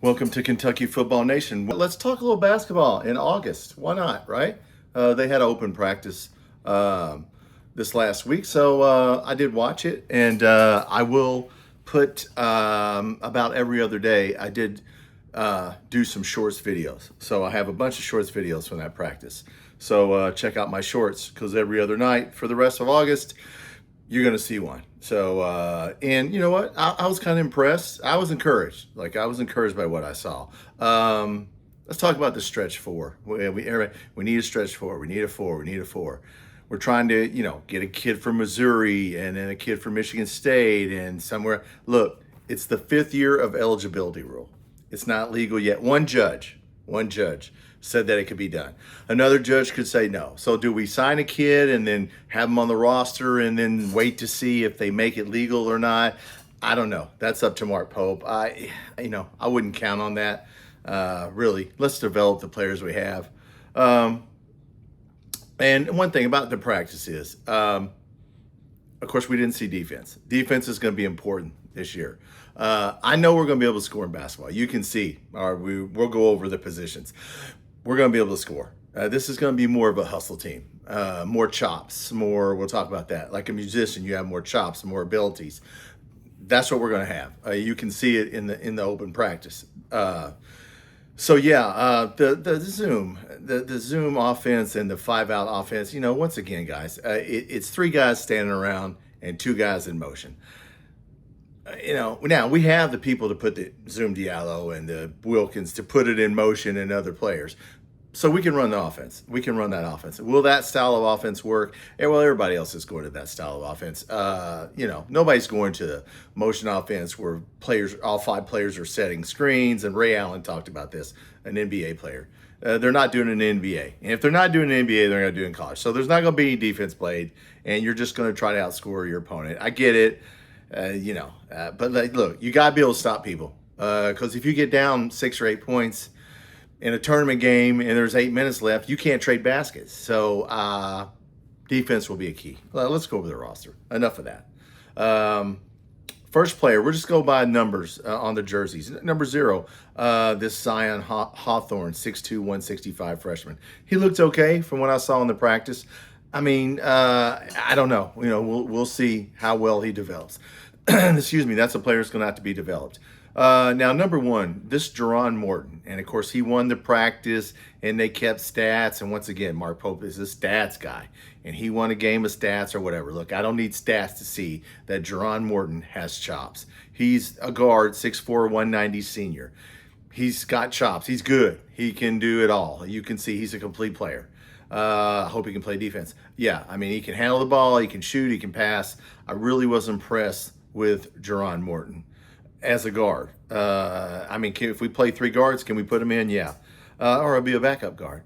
Welcome to Kentucky Football Nation. Let's talk a little basketball in August. Why not, right? They had open practice this last week, so I did watch it, and I will put about every other day. I did do some shorts videos, so I have a bunch of shorts videos from that practice. So check out my shorts, because every other night for the rest of August, you're going to see one. So, and you know what? I was kind of impressed. I was encouraged. I was encouraged by what I saw. Let's talk about the stretch four. We need a stretch four. We need a four. We need a four. We're trying to, get a kid from Missouri and then a kid from Michigan State and somewhere. Look, it's the 5th year of eligibility rule. It's not legal yet. One judge said that it could be done. Another judge could say no. So do we sign a kid and then have them on the roster and then wait to see if they make it legal or not? I don't know. That's up to Mark Pope. I wouldn't count on that. Really, let's develop the players we have. And one thing about the practice is, of course, we didn't see defense. Defense is going to be important this year. I know we're going to be able to score in basketball. You can see, we'll go over the positions. We're going to be able to score. This is going to be more of a hustle team, more chops, we'll talk about that. Like a musician, you have more chops, more abilities. That's what we're going to have. You can see it in the open practice. The Zoom offense and the 5-out offense, once again, guys, it's 3 guys standing around and 2 guys in motion. Now we have the people to put the Zoom Diallo and the Wilkins to put it in motion and other players. So we can run the offense. We can run that offense. Will that style of offense work? Well, everybody else is going to that style of offense. Nobody's going to the motion offense where all 5 players are setting screens. And Ray Allen talked about this, an NBA player. They're not doing an NBA. And if they're not doing an NBA, they're going to do it in college. So there's not going to be any defense played, and you're just going to try to outscore your opponent. I get it. But look, you got to be able to stop people. Because if you get down 6 or 8 points in a tournament game and there's 8 minutes left, you can't trade baskets. So defense will be a key. Let's go over the roster. Enough of that. First player, we'll just go by numbers on the jerseys. Number 0, this Zion Hawthorne, 6'2", 165 freshman. He looked okay from what I saw in the practice. I mean, I don't know. We'll see how well he develops. Excuse me, that's a player that's going to have to be developed. Now, number 1, this Jerron Morton. And, of course, he won the practice, and they kept stats. And, once again, Mark Pope is a stats guy. And he won a game of stats or whatever. Look, I don't need stats to see that Jerron Morton has chops. He's a guard, 6'4", 190 senior. He's got chops. He's good. He can do it all. You can see he's a complete player. I hope he can play defense. Yeah, I mean, he can handle the ball, he can shoot, he can pass. I really was impressed with Jerron Morton as a guard. If we play 3 guards, can we put him in? Yeah. Or I'll be a backup guard.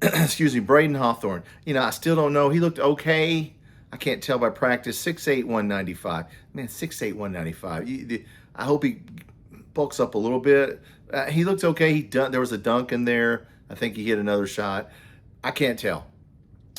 Excuse me, Braden Hawthorne. I still don't know. He looked okay. I can't tell by practice. 6'8", 195. Man, 6'8", 195. I hope he bulks up a little bit. He looked okay. There was a dunk in there. I think he hit another shot. I can't tell.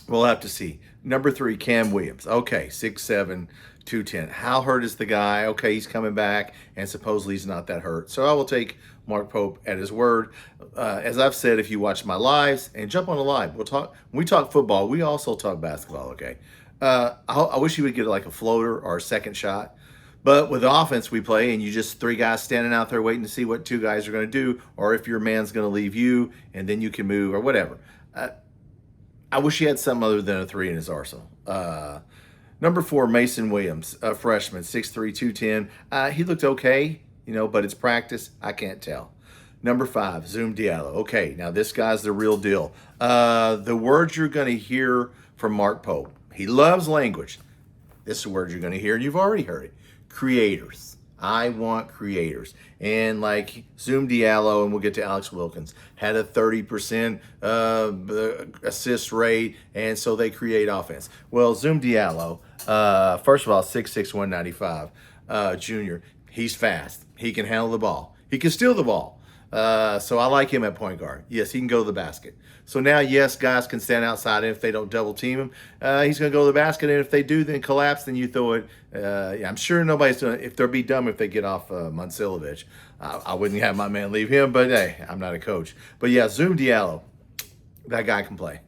We'll have to see. Number 3, Cam Williams. Okay, 6'7", 210. How hurt is the guy? Okay, he's coming back, and supposedly he's not that hurt. So I will take Mark Pope at his word. As I've said, if you watch my lives, and jump on the live, when we talk football, we also talk basketball, okay? I wish you would get like a floater or a second shot. But with the offense we play, and you just 3 guys standing out there waiting to see what 2 guys are going to do, or if your man's going to leave you, and then you can move, or whatever. I wish he had something other than a 3 in his arsenal. Number 4, Mason Williams, a freshman, 6'3", 210. He looked okay, but it's practice. I can't tell. Number 5, Zoom Diallo. Okay, now this guy's the real deal. The words you're going to hear from Mark Pope. He loves language. This is the word you're going to hear, and you've already heard it. Creators. I want creators. And like Zoom Diallo, and we'll get to Alex Wilkins, had a 30% assist rate, and so they create offense. Well, Zoom Diallo, first of all, 6'6", 195, junior. He's fast. He can handle the ball. He can steal the ball. So I like him at point guard. Yes, he can go to the basket. So now, yes, guys can stand outside, and if they don't double team him, he's going to go to the basket. And if they do, then collapse, then you throw it. Yeah, I'm sure nobody's going to, if they'll be dumb if they get off Monsilovich. I wouldn't have my man leave him, but hey, I'm not a coach. But yeah, Zoom Diallo, that guy can play.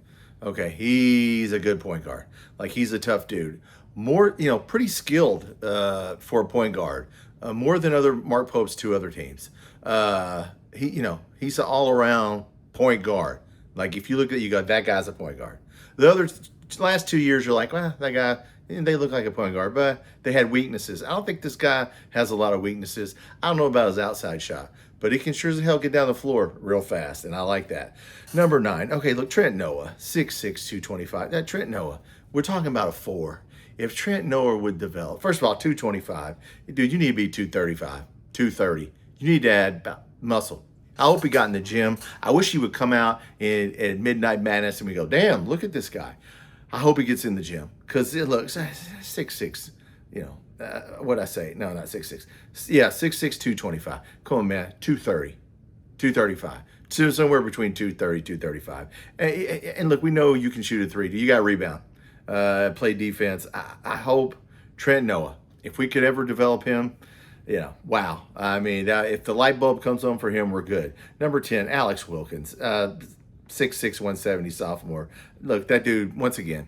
Okay, he's a good point guard. Like, he's a tough dude. More, pretty skilled for a point guard. More than other Mark Pope's two other teams. He's an all-around point guard. Like, if you look at, you go, that guy's a point guard. The other last 2 years, you're like, well, that guy, they look like a point guard, but they had weaknesses. I don't think this guy has a lot of weaknesses. I don't know about his outside shot, but he can sure as hell get down the floor real fast, and I like that. Number 9, okay, look, Trent Noah, 6'6", 225. That Trent Noah, we're talking about a 4. If Trent Noah would develop, first of all, 225, dude, you need to be 235, 230. You need to add muscle. I hope he got in the gym. I wish he would come out at Midnight Madness and we go, damn, look at this guy. I hope he gets in the gym because it looks 6'6", what'd I say? No, not 6'6". Yeah, 6'6", 225. Come on, man, 230, 235. So somewhere between 230, 235. And look, we know you can shoot a 3. You got to rebound, play defense. I hope Trent Noah, if we could ever develop him, wow. I mean, if the light bulb comes on for him, we're good. Number 10, Alex Wilkins, 6'6", 170 sophomore. Look, that dude, once again,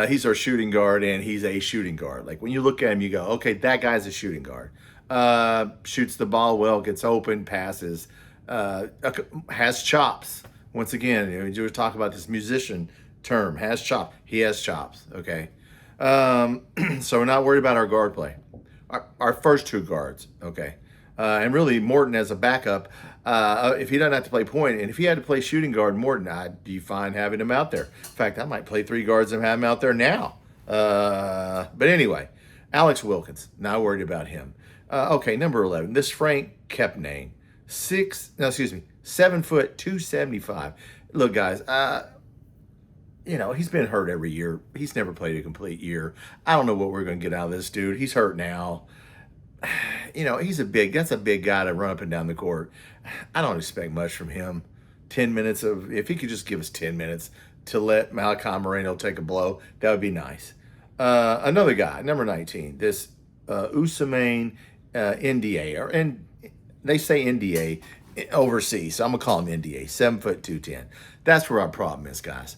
he's our shooting guard, and he's a shooting guard. Like, when you look at him, you go, okay, that guy's a shooting guard. Shoots the ball well, gets open, passes, has chops. Once again, you were talking about this musician term, has chops. He has chops, okay? So we're not worried about our guard play. Our first 2 guards, okay? And really, Morton as a backup, if he doesn't have to play point, and if he had to play shooting guard, Morton, I'd be fine having him out there. In fact, I might play 3 guards and have him out there now. But anyway, Alex Wilkins, not worried about him. Okay, number 11, this Frank Kepnane, 7 foot, 275. Look, guys, he's been hurt every year. He's never played a complete year. I don't know what we're going to get out of this dude. He's hurt now. That's a big guy to run up and down the court. I don't expect much from him. 10 minutes if he could just give us 10 minutes to let Malachi Moreno take a blow, that would be nice. Another guy, number 19, this Usamain NDA, and they say NDA overseas, so I'm going to call him NDA, 7 foot, 210. That's where our problem is, guys.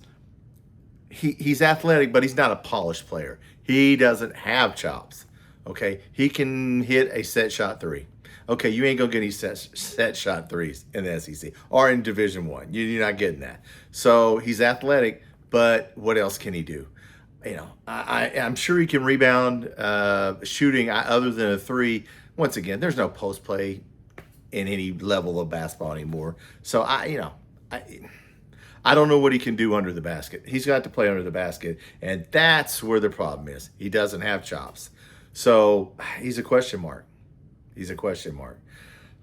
He's athletic, but he's not a polished player. He doesn't have chops, okay? He can hit a set shot 3. Okay, you ain't going to get any set shot 3s in the SEC or in Division I. You're not getting that. So he's athletic, but what else can he do? I'm sure he can rebound shooting other than a 3. Once again, there's no post play in any level of basketball anymore. So I don't know what he can do under the basket. He's got to play under the basket, and that's where the problem is. He doesn't have chops. So he's a question mark.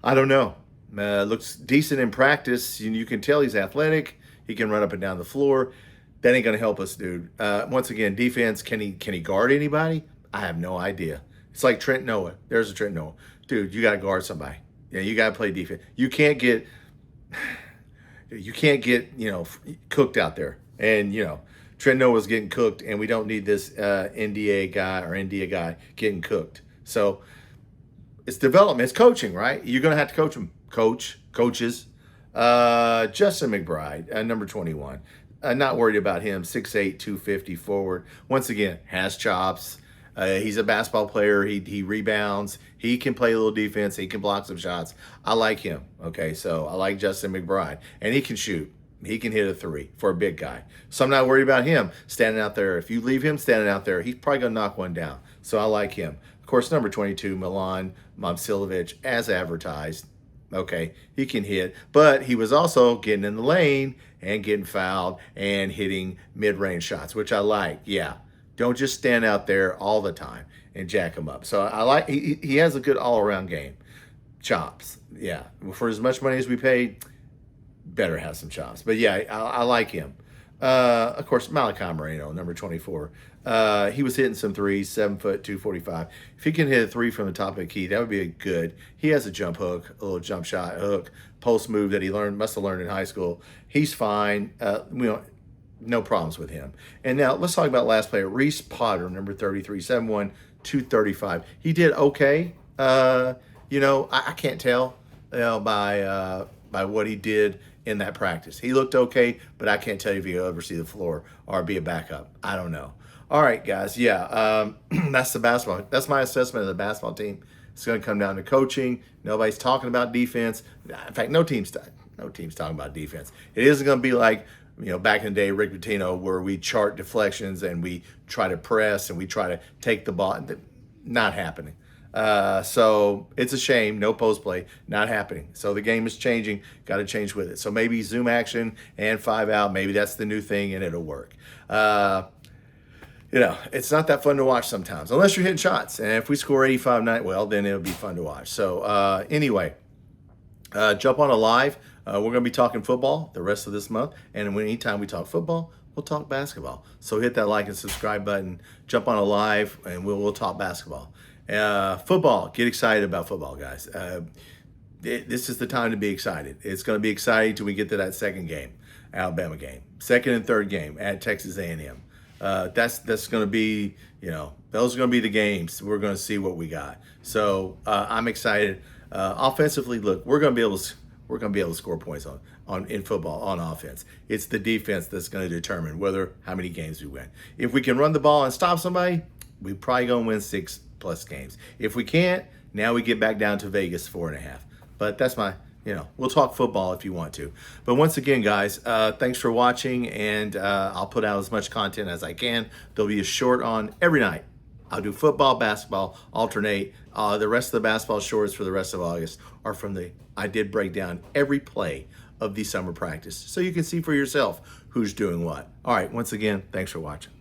I don't know. Looks decent in practice. You can tell he's athletic. He can run up and down the floor. That ain't going to help us, dude. Once again, defense, can he guard anybody? I have no idea. It's like Trent Noah. There's a Trent Noah. Dude, you got to guard somebody. Yeah, you got to play defense. You can't get cooked out there. And, Trent Noah's getting cooked, and we don't need this NDA guy or India guy getting cooked. So it's development. It's coaching, right? You're going to have to coach them. Coaches. Justin McBride, number 21. Not worried about him. 6'8", 250 forward. Once again, has chops. He's a basketball player. He rebounds. He can play a little defense. He can block some shots. I like him. Okay, so I like Justin McBride. And he can shoot. He can hit a 3 for a big guy. So I'm not worried about him standing out there. If you leave him standing out there, he's probably going to knock one down. So I like him. Of course, number 22, Milan Momcilovic, as advertised. Okay, he can hit. But he was also getting in the lane and getting fouled and hitting mid-range shots, which I like. Yeah, don't just stand out there all the time and jack him up. So I like he has a good all-around game. Chops, yeah. For as much money as we paid, better have some chops. But yeah, I like him. Of course, Malachi Moreno, number 24. He was hitting some threes, 7 foot, 245. If he can hit a three from the top of the key, that would be a good. He has a jump hook, a little jump shot hook, post move that he must have learned in high school. He's fine. No problems with him. And now let's talk about last player, Reese Potter, number 33, 7'1", 235. He did okay. I can't tell by what he did in that practice. He looked okay, but I can't tell you if he'll ever see the floor or be a backup. I don't know. All right, guys. Yeah, that's the basketball. That's my assessment of the basketball team. It's going to come down to coaching. Nobody's talking about defense. In fact, no team's talking about defense. It isn't going to be like, back in the day, Rick Pitino, where we chart deflections and we try to press and we try to take the ball. Not happening. So it's a shame. No post play, not happening. So the game is changing. Got to change with it. So maybe zoom action and 5 out. Maybe that's the new thing and it'll work. It's not that fun to watch sometimes, unless you're hitting shots. And if we score 85-9, well, then it'll be fun to watch. So anyway, jump on a live. We're going to be talking football the rest of this month. And anytime we talk football, we'll talk basketball. So hit that like and subscribe button. Jump on a live, and we'll talk basketball. Football, get excited about football, guys. This is the time to be excited. It's going to be exciting till we get to that second game, Alabama game. Second and third game at Texas A&M. That's going to be, those are going to be the games. We're going to see what we got. So I'm excited. Offensively, look, we're going to be able to score points in football on offense. It's the defense that's going to determine how many games we win. If we can run the ball and stop somebody, we probably going to win 6+ games. If we can't, now we get back down to Vegas 4.5. But that's we'll talk football if you want to. But once again, guys, thanks for watching, and I'll put out as much content as I can. There'll be a short on every night. I'll do football, basketball, alternate. The rest of the basketball shorts for the rest of August are I did break down every play of the summer practice, so you can see for yourself who's doing what. All right, once again, thanks for watching.